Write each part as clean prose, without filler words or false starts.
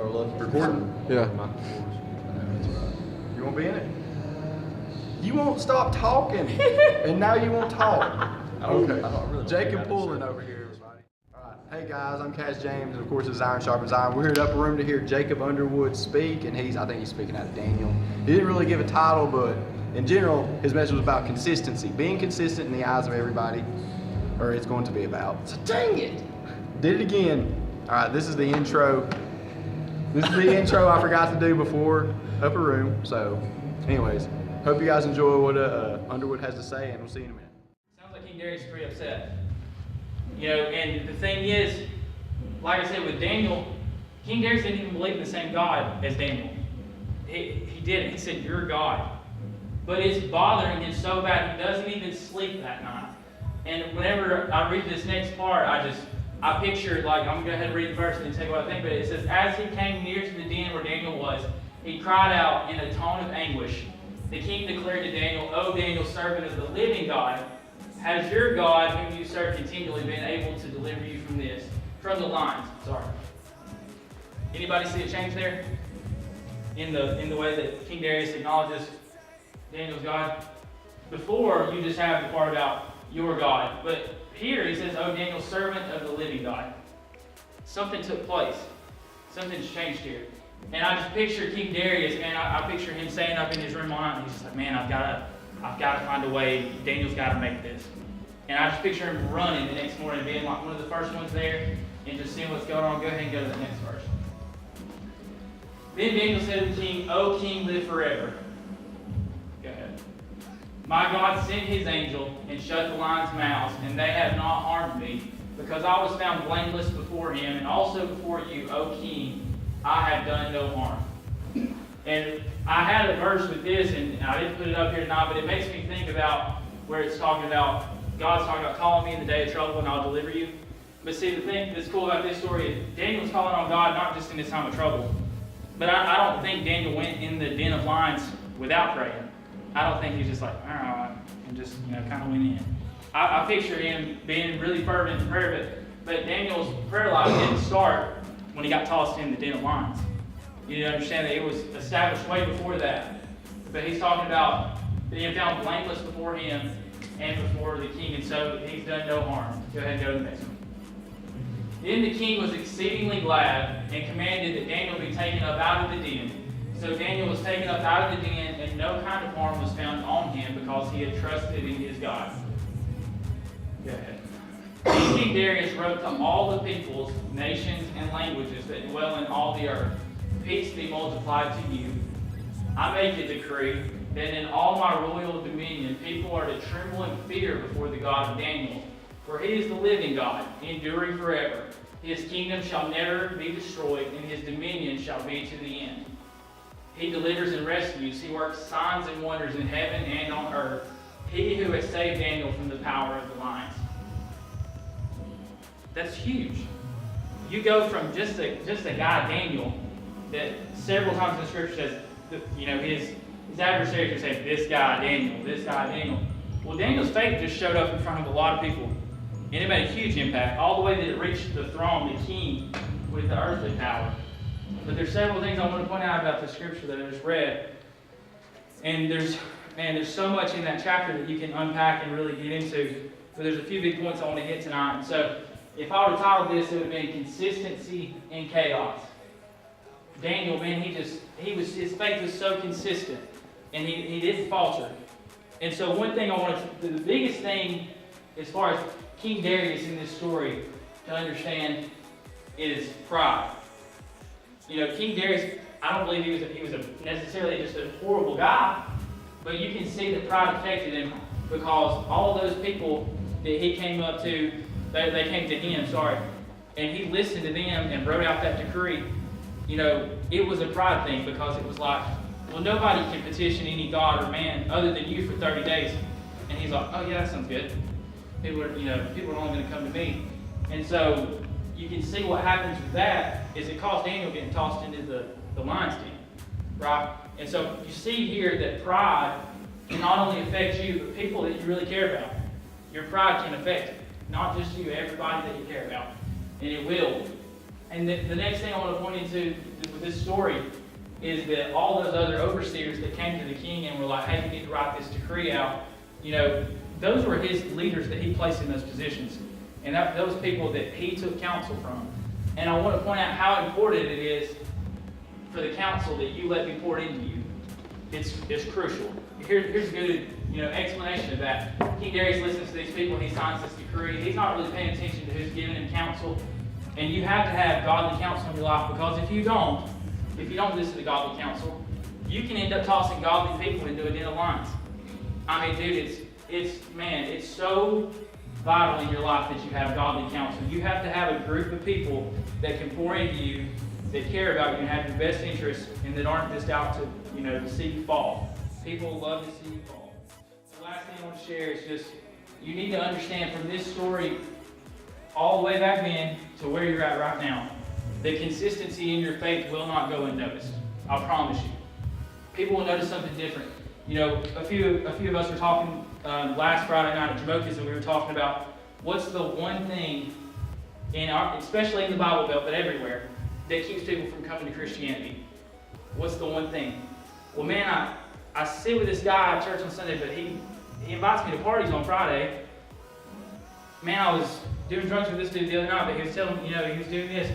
our lucky Recording? Yeah. You won't be in it? You won't stop talking, and now you won't talk. Okay. Jacob Pullen over here, everybody. All right. Hey guys, I'm Cash James, and of course this is Iron Sharpens Iron. We're here at Upper Room to hear Jacob Underwood speak, and I think he's speaking out of Daniel. He didn't really give a title, but in general, his message was about consistency, being consistent in the eyes of everybody, or it's going to be about. So dang it! Did it again. All right, this is the intro. This is the intro I forgot to do before Upper Room. So, anyways, hope you guys enjoy what Underwood has to say, and we'll see you in a minute. Sounds like King Darius is pretty upset. You know, and the thing is, like I said with Daniel, King Darius didn't even believe in the same God as Daniel. He didn't. He said, "You're God." But it's bothering him so bad he doesn't even sleep that night. And whenever I read this next part, I picture, like, I'm going to go ahead and read the verse and then tell you what I think, but it says, "As he came near to the den where Daniel was, he cried out in a tone of anguish. The king declared to Daniel, 'O Daniel, servant of the living God, has your God, whom you serve continually, been able to deliver you from the lions?'" Sorry. Anybody see a change there? In the way that King Darius acknowledges Daniel's God? Before, you just have the part about your God. But here he says, "O Daniel, servant of the living God." Something took place. Something's changed here. And I just picture King Darius, man, I picture him staying up in his room all night, and he's just like, "Man, I've got to find a way. Daniel's got to make this." And I just picture him running the next morning, being like one of the first ones there, and just seeing what's going on. Go ahead and go to the next verse. "Then Daniel said to the king, 'O king, live forever.'" Go ahead. "My God sent his angel and shut the lions' mouths, and they have not harmed me, because I was found blameless before him, and also before you, O king, I have done no harm." And I had a verse with this, and I didn't put it up here tonight, but it makes me think about where it's talking about, God's talking about calling me in the day of trouble and I'll deliver you. But see, the thing that's cool about this story is Daniel's calling on God not just in his time of trouble, but I don't think Daniel went in the den of lions without praying. I don't think he's just like, "All right," and just, kind of went in. I picture him being really fervent in prayer, but Daniel's prayer life didn't start when he got tossed in the den of lions. You understand that it was established way before that. But he's talking about being found blameless before him and before the king, and so he's done no harm. Go ahead and go to the next one. "Then the king was exceedingly glad and commanded that Daniel be taken up out of the den. So Daniel was taken up out of the den, and no kind of harm was found on him because he had trusted in his God." Go ahead. "Then King Darius wrote to all the peoples, nations, and languages that dwell in all the earth, 'Peace be multiplied to you. I make a decree that in all my royal dominion people are to tremble in fear before the God of Daniel. For he is the living God, enduring forever. His kingdom shall never be destroyed, and his dominion shall be to the end. He delivers and rescues. He works signs and wonders in heaven and on earth. He who has saved Daniel from the power of the lions." That's huge. You go from just a guy, Daniel, that several times in the scripture says, his adversaries would say, "This guy, Daniel, this guy, Daniel." Well, Daniel's faith just showed up in front of a lot of people. And it made a huge impact, all the way that it reached the throne, the king, with the earthly power. But there's several things I want to point out about the scripture that I just read. And there's so much in that chapter that you can unpack and really get into. But there's a few big points I want to hit tonight. And so, if I were to title this, it would have been "Consistency in Chaos." Daniel, man, his faith was so consistent, and he didn't falter. And so one thing the biggest thing as far as King Darius in this story to understand is pride. King Darius, I don't believe he was necessarily just a horrible guy, but you can see that pride affected him because all of those people that he came up to, they came to him, and he listened to them and wrote out that decree. It was a pride thing because it was like, well, nobody can petition any God or man other than you for 30 days. And he's like, "Oh yeah, that sounds good. People are only going to come to me." And so you can see what happens with that is it caused Daniel getting tossed into the lion's den, right? And so you see here that pride can not only affect you, but people that you really care about. Your pride can affect not just you, everybody that you care about. And it will. And the next thing I want to point into with this story is that all those other overseers that came to the king and were like, hey, you need to write this decree out, those were his leaders that he placed in those positions. And those people that he took counsel from. And I want to point out how important it is for the counsel that you let be poured into you. It's crucial. Here's a good explanation of that. King Darius listens to these people and he signs this decree. He's not really paying attention to who's giving him counsel. And you have to have godly counsel in your life, because if you don't listen to godly counsel, you can end up tossing godly people into a den of lions. I mean, dude, it's so vital in your life that you have godly counsel. You have to have a group of people that can pour into you, that care about you and have your best interests, and that aren't just out to see you fall. People love to see you fall. The last thing I want to share is just, you need to understand from this story all the way back then to where you're at right now, the consistency in your faith will not go unnoticed. I promise you. People will notice something different. A few of us were talking last Friday night at Jamoka's, and we were talking about what's the one thing especially in the Bible Belt, but everywhere, that keeps people from coming to Christianity. What's the one thing? Well, man, I sit with this guy at church on Sunday, but he invites me to parties on Friday. Man, I was doing drugs with this dude the other night, but he was telling me, he was doing this.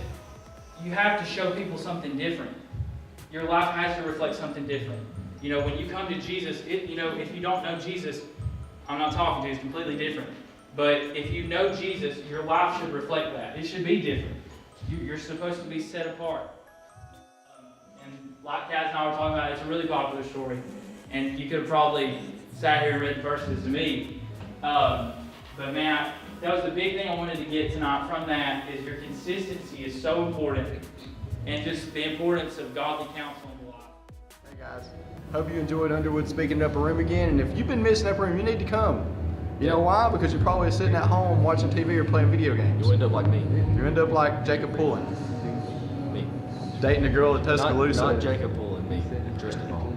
You have to show people something different. Your life has to reflect something different. When you come to Jesus, if you don't know Jesus, I'm not talking to you, it's completely different. But if you know Jesus, your life should reflect that. It should be different. You're supposed to be set apart. And like Kaz and I were talking about, it's a really popular story. And you could have probably sat here and read verses to me. But man, that was the big thing I wanted to get tonight from that, is your consistency is so important. And just the importance of godly counsel in your life. Hey guys, hope you enjoyed Underwood speaking in Upper Room again. And if you've been missing Upper Room, you need to come. You know why? Because you're probably sitting at home watching TV or playing video games. You'll end up like me. You end up like Jacob Pullen. Me. Dating a girl at Tuscaloosa. Not Jacob Pullen, me. Tristan Hall.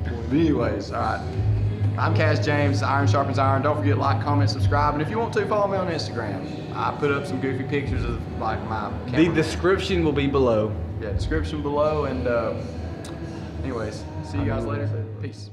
But anyways, alright. I'm Cass James, Iron Sharpens Iron. Don't forget to like, comment, subscribe. And if you want to, follow me on Instagram. I put up some goofy pictures of my The camera. description will be below. Yeah, description below. And anyways, see you guys later. Peace.